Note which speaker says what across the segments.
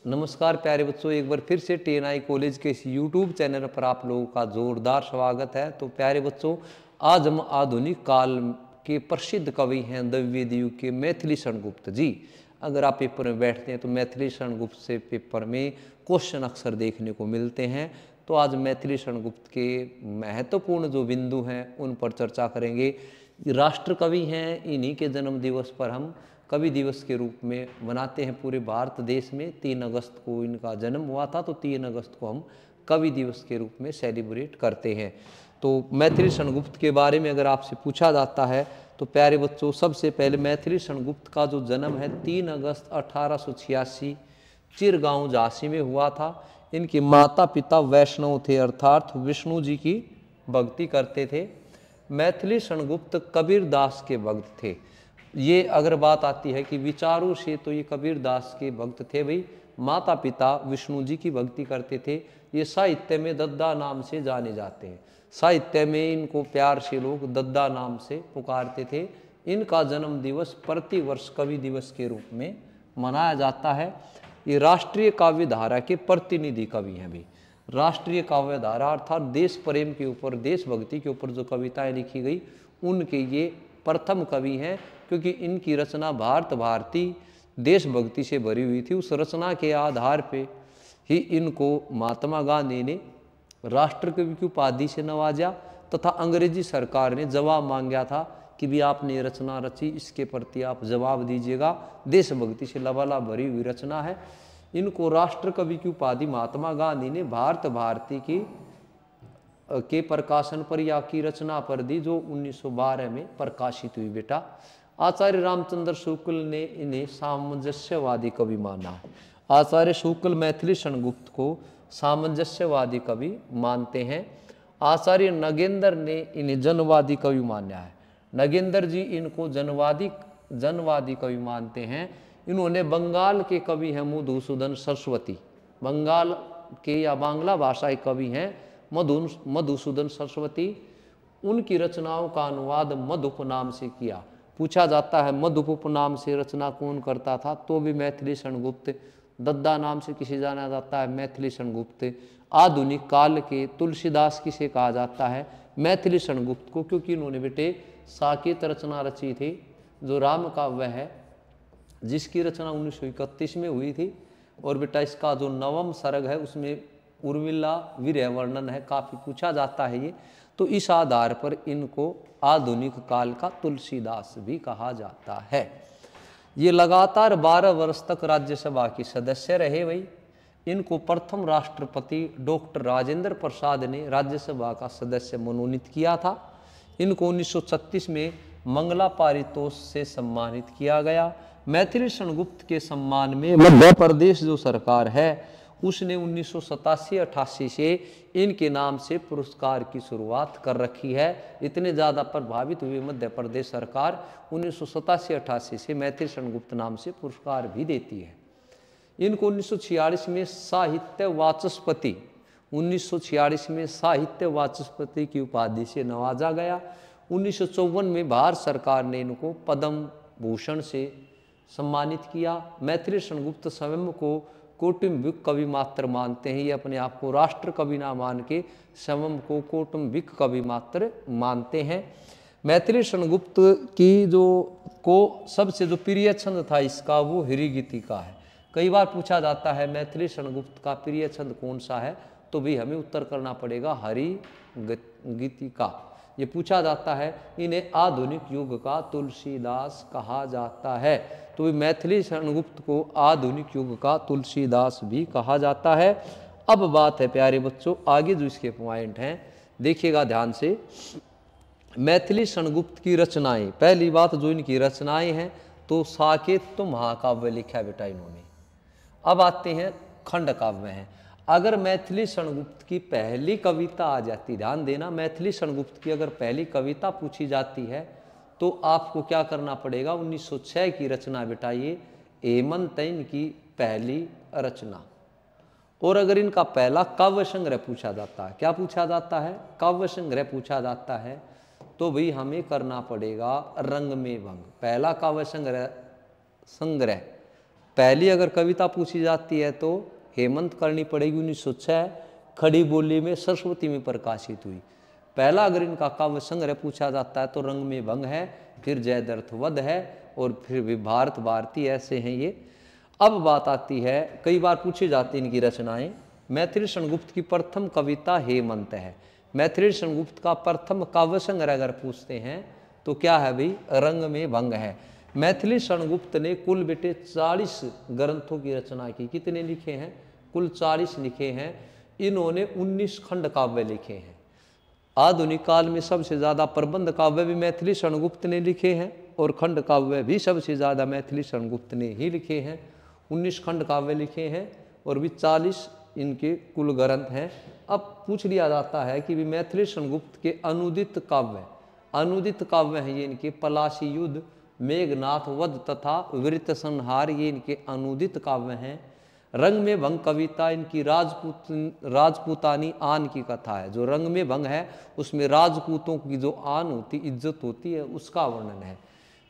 Speaker 1: नमस्कार प्यारे बच्चों, एक बार फिर से TNI कॉलेज के इस यूट्यूब चैनल पर आप लोगों का जोरदार स्वागत है। तो प्यारे बच्चों, आज हम आधुनिक काल के प्रसिद्ध कवि हैं द्रविड़ युग के मैथिली शरण गुप्त जी। अगर आप पेपर में बैठते हैं तो मैथिली शरण गुप्त से पेपर में क्वेश्चन अक्सर देखने को मिलते हैं। तो आज मैथिली शरण गुप्त के महत्वपूर्ण जो बिंदु हैं उन पर चर्चा करेंगे। राष्ट्र कवि हैं, इन्हीं के जन्म दिवस पर हम कवि दिवस के रूप में मनाते हैं पूरे भारत देश में। 3 अगस्त को इनका जन्म हुआ था, तो 3 अगस्त को हम कवि दिवस के रूप में सेलिब्रेट करते हैं। तो मैथिली शरण गुप्त के बारे में अगर आपसे पूछा जाता है तो प्यारे बच्चों, सबसे पहले मैथिली शरण गुप्त का जो जन्म है 3 अगस्त 1886 चिरगांव झांसी में हुआ था। इनके माता पिता वैष्णव थे, अर्थात विष्णु जी की भक्ति करते थे। मैथिली शरण गुप्त कबीर दास के भक्त थे। ये अगर बात आती है कि विचारों से, तो ये कबीर दास के भक्त थे भाई। माता पिता विष्णु जी की भक्ति करते थे। ये साहित्य में दद्दा नाम से जाने जाते हैं। साहित्य में इनको प्यार से लोग दद्दा नाम से पुकारते थे। इनका जन्म दिवस प्रति वर्ष कवि दिवस के रूप में मनाया जाता है। ये राष्ट्रीय काव्य धारा के प्रतिनिधि कवि हैं भाई। राष्ट्रीय काव्य धारा अर्थात देश प्रेम के ऊपर, देशभक्ति के ऊपर जो कविताएं लिखी गई उनके ये प्रथम कवि हैं, क्योंकि इनकी रचना भारतीय देशभक्ति से भरी हुई थी। उस रचना के आधार पे ही इनको महात्मा गांधी ने राष्ट्रकवि की उपाधि से नवाजा, तथा अंग्रेजी सरकार ने जवाब मांगा था कि भी आपने रचना रची, इसके प्रति आप जवाब दीजिएगा। देशभक्ति से लबालब भरी हुई रचना है। इनको राष्ट्रकवि की उपाधि महात्मा गांधी ने भारती के प्रकाशन पर या की रचना पर दी, जो 1912 में प्रकाशित हुई बेटा। आचार्य रामचंद्र शुक्ल ने इन्हें सामंजस्यवादी कवि माना है। आचार्य शुक्ल मैथिली शरण गुप्त को सामंजस्यवादी कवि मानते हैं। आचार्य नगेंद्र ने इन्हें जनवादी कवि माना है। नगेंद्र जी इनको जनवादी कवि मानते हैं। इन्होंने बंगाल के कवि हैं मधुसूदन सरस्वती, बंगाल के या बांग्ला भाषा के कवि हैं मधुसूदन सरस्वती। उनकी रचनाओं का अनुवाद मधुप नाम से किया। पूछा जाता है मधुप नाम से रचना कौन करता था, तो भी मैथिली शरण गुप्त। दद्दा नाम से किसे जाना जाता है, मैथिली शरण गुप्त। आधुनिक काल के तुलसीदास किसे कहा जाता है, मैथिली शरण गुप्त को, क्योंकि इन्होंने बेटे साकेत रचना रची थी, जो राम काव्य है, जिसकी रचना 1931 में हुई थी। और बेटा इसका जो 9वां सर्ग है उसमें उर्मिला विरह वर्णन है, काफ़ी पूछा जाता है ये। तो इस आधार पर इनको आधुनिक काल का तुलसीदास भी कहा जाता है। ये लगातार 12 वर्ष तक राज्यसभा के सदस्य रहे भाई। इनको प्रथम राष्ट्रपति डॉक्टर राजेंद्र प्रसाद ने राज्यसभा का सदस्य मनोनीत किया था। इनको 1936 में मंगला पारितोष से सम्मानित किया गया। मैथिली शरण गुप्त के सम्मान में मध्य प्रदेश जो सरकार है उसने 1987-88 से इनके नाम से पुरस्कार की शुरुआत कर रखी है। इतने ज़्यादा प्रभावित हुई मध्य प्रदेश सरकार 1987-88 से मैथिली शरण गुप्त नाम से पुरस्कार भी देती है। इनको 1946 में साहित्य वाचस्पति 1946 में साहित्य वाचस्पति की उपाधि से नवाजा गया। 1954 में भारत सरकार ने इनको पद्म भूषण से सम्मानित किया। मैथिली शरण गुप्त स्वयं को कौटुंबिक कवि मात्र मानते हैं। ये अपने आप को राष्ट्र कवि ना मान के स्वयं को कौटुंबिक कवि मात्र मानते हैं। मैथिली शरण गुप्त की सबसे जो प्रिय छंद था इसका, वो हरिगीतिका है। कई बार पूछा जाता है मैथिली शरण गुप्त का प्रिय छंद कौन सा है, तो भी हमें उत्तर करना पड़ेगा हरिगीतिका। ये पूछा जाता है। इन्हें आधुनिक युग का तुलसीदास कहा जाता है। तो मैथिली शरण गुप्त को आधुनिक युग का तुलसीदास भी कहा जाता है। अब बात है प्यारे बच्चों, आगे जो इसके पॉइंट हैं देखिएगा ध्यान से। मैथिली शरण गुप्त की रचनाएं, पहली बात जो इनकी रचनाएं हैं, तो साकेत महाकाव्य लिखा है बेटा इन्होंने। अब आते हैं खंड काव्य हैं। अगर मैथिली शरण गुप्त की पहली कविता आ जाती, ध्यान देना, मैथिली शरण गुप्त की अगर पहली कविता पूछी जाती है तो आपको क्या करना पड़ेगा, 1906 की रचना बेटा ये हेमंतैन की पहली रचना। और अगर इनका पहला काव्य संग्रह पूछा जाता है, क्या पूछा जाता है, काव्य संग्रह पूछा जाता है, तो भाई हमें करना पड़ेगा रंग में भंग। पहला काव्य संग्रह पहली अगर कविता पूछी जाती है तो हेमंत करनी पड़ेगी, 1906, खड़ी बोली में सरस्वती में प्रकाशित हुई। पहला अगर इनका काव्य संग्रह पूछा जाता है तो रंग में भंग है, फिर जयद्रथ वध है, और फिर भी भारत भारती, ऐसे हैं ये। अब बात आती है, कई बार पूछी जाती इनकी रचनाएं। मैथिली शरणगुप्त की प्रथम कविता हेमंत है। मैथिली शरणगुप्त का प्रथम काव्य संग्रह अगर पूछते हैं तो क्या है भाई, रंग में भंग है। मैथिली शरणगुप्त ने कुल बेटे 40 ग्रंथों की रचना की। कितने लिखे हैं? कुल 40 लिखे हैं। इन्होंने 19 खंड काव्य लिखे हैं। आधुनिक काल में सबसे ज़्यादा प्रबंध काव्य भी मैथिली शरणगुप्त ने लिखे हैं, और खंड काव्य भी सबसे ज़्यादा मैथिली शरणगुप्त ने ही लिखे हैं। 19 खंड काव्य लिखे हैं और भी 40 इनके कुल ग्रंथ हैं। अब पूछ लिया जाता है कि भी मैथिली शरणगुप्त के अनुदित काव्य हैं ये इनके पलाशी युद्ध, मेघनाथ वध तथा वृत्त संहार, ये इनके अनुदित काव्य हैं। रंग में भंग कविता इनकी राजपूतानी आन की कथा है। जो रंग में भंग है उसमें राजपूतों की जो आन होती, इज्जत होती है, उसका वर्णन है।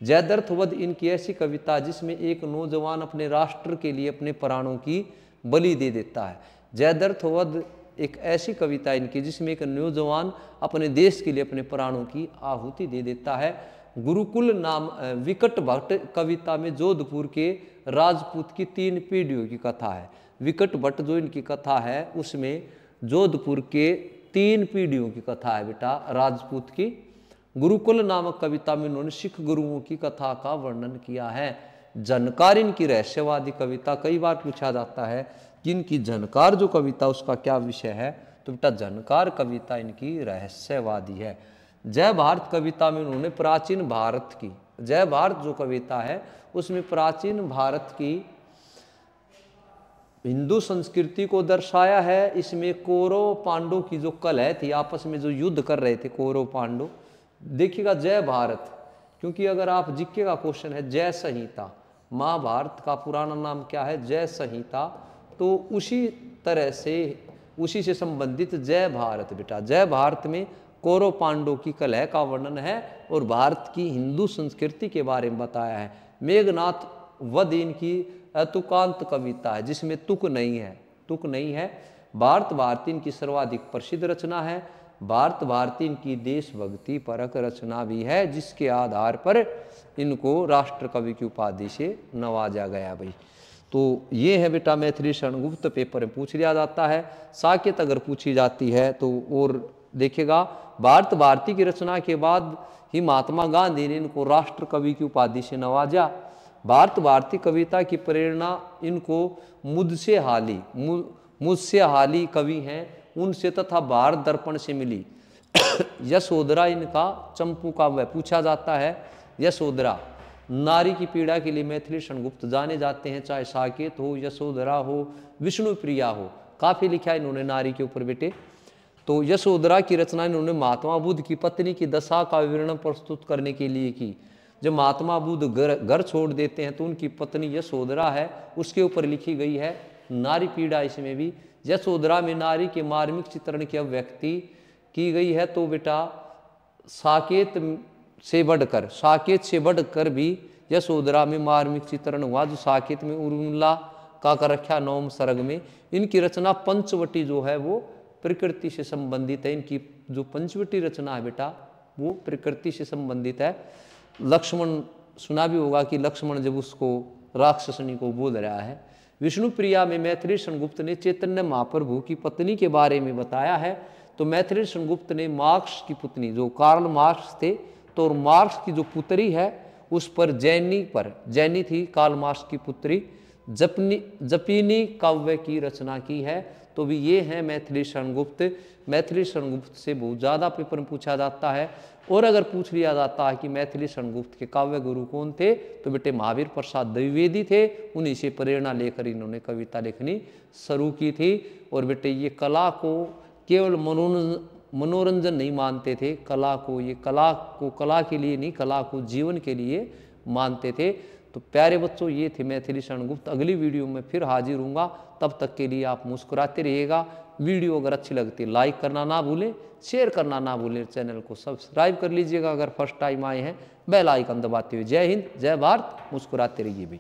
Speaker 1: जयद्रथ वध इनकी ऐसी कविता जिसमें एक नौजवान अपने राष्ट्र के लिए अपने प्राणों की बलि दे देता है। जयद्रथ वध एक ऐसी कविता इनकी जिसमें एक नौजवान अपने देश के लिए अपने प्राणों की आहुति दे देता है। गुरुकुल नाम विकट भट्ट कविता में जोधपुर के राजपूत की 3 पीढ़ियों की कथा है। विकट भट्ट जो इनकी कथा है उसमें जोधपुर के 3 पीढ़ियों की कथा है बेटा राजपूत की। गुरुकुल नामक कविता में उन्होंने सिख गुरुओं की कथा का वर्णन किया है। झनकार इनकी रहस्यवादी कविता, कई बार पूछा जाता है कि इनकी झनकार जो कविता उसका क्या विषय है, तो बेटा झनकार कविता इनकी रहस्यवादी है। जय भारत कविता में उन्होंने प्राचीन भारत की, जय भारत जो कविता है उसमें प्राचीन भारत की हिंदू संस्कृति को दर्शाया है। इसमें कौरव पांडव की जो कलह थी, आपस में जो युद्ध कर रहे थे कौरव पांडव, देखिएगा जय भारत, क्योंकि अगर आप जीके का क्वेश्चन है जय संहिता, महाभारत का पुराना नाम क्या है, जय संहिता, तो उसी तरह से उसी से संबंधित जय भारत बेटा। जय भारत में कौरव पांडव की कलह का वर्णन है और भारत की हिंदू संस्कृति के बारे में बताया है। मेघनाथ वध इनकी अतुकांत कविता है जिसमें तुक नहीं है। भारत भारती इनकी सर्वाधिक प्रसिद्ध रचना है। भारत भारती इनकी देशभक्ति परक रचना भी है जिसके आधार पर इनको राष्ट्र कवि की उपाधि से नवाजा गया भाई। तो ये है बेटा मैथिली शरणगुप्त, पेपर में पूछ लिया जाता है। साकेत अगर पूछी जाती है तो और देखिएगा, भारत भारती की रचना के बाद ही महात्मा गांधी ने इनको राष्ट्र कवि की उपाधि से नवाजा। भारत भारती कविता की प्रेरणा इनको मुझसे हाली कवि हैं उनसे तथा भारत दर्पण से मिली। यशोधरा इनका चंपू काव्य पूछा जाता है। यशोधरा नारी की पीड़ा के लिए मैथिली शरणगुप्त जाने जाते हैं, चाहे साकेत हो, यशोधरा हो, विष्णुप्रिया हो, काफी लिखा है इन्होंने नारी के ऊपर बेटे। तो यशोधरा की रचना इन्होंने महात्मा बुद्ध की पत्नी की दशा का विवरण प्रस्तुत करने के लिए की। जब महात्मा बुद्ध घर छोड़ देते हैं तो उनकी पत्नी यशोधरा है, उसके ऊपर लिखी गई है नारी पीड़ा। इसमें भी यशोधरा में नारी के मार्मिक चित्रण की अभिव्यक्ति की गई है। तो बेटा साकेत से बढ़कर भी यशोधरा में मार्मिक चित्रण हुआ, जो साकेत में उर्मिला का कर रखा 9वें सर्ग में। इनकी रचना पंचवटी जो है वो प्रकृति से संबंधित है। इनकी जो पंचवटी रचना है बेटा वो प्रकृति से संबंधित है। लक्ष्मण सुना भी होगा कि लक्ष्मण जब उसको राक्षसनी को बोल रहा है। विष्णुप्रिया में मैथिली शरणगुप्त ने चैतन्य महाप्रभु की पत्नी के बारे में बताया है। तो मैथिली शरणगुप्त ने मार्क्स की पुतनी, जो कार्ल मार्क्स थे, तो मार्क्स की जो पुत्री है उस पर जैनी थी कार्ल मार्क्स की पुत्री, जपीनी काव्य की रचना की है। तो भी ये हैं मैथिली शरणगुप्त। मैथिली शरणगुप्त से बहुत ज़्यादा पेपर में पूछा जाता है। और अगर पूछ लिया जाता है कि मैथिली शरणगुप्त के काव्य गुरु कौन थे, तो बेटे महावीर प्रसाद द्विवेदी थे। उन्हीं से प्रेरणा लेकर इन्होंने कविता लिखनी शुरू की थी। और बेटे ये कला को केवल मनोरंजन नहीं मानते थे, कला के लिए नहीं, कला को जीवन के लिए मानते थे। तो प्यारे बच्चों ये थे मैथिली शरणगुप्त। अगली वीडियो में फिर हाजिर हूँगा, तब तक के लिए आप मुस्कुराते रहिएगा। वीडियो अगर अच्छी लगती है लाइक करना ना भूलें, शेयर करना ना भूलें, चैनल को सब्सक्राइब कर लीजिएगा अगर फर्स्ट टाइम आए हैं, बेल आइकन दबाते हुए। जय हिंद, जय भारत, मुस्कुराते रहिए भाई।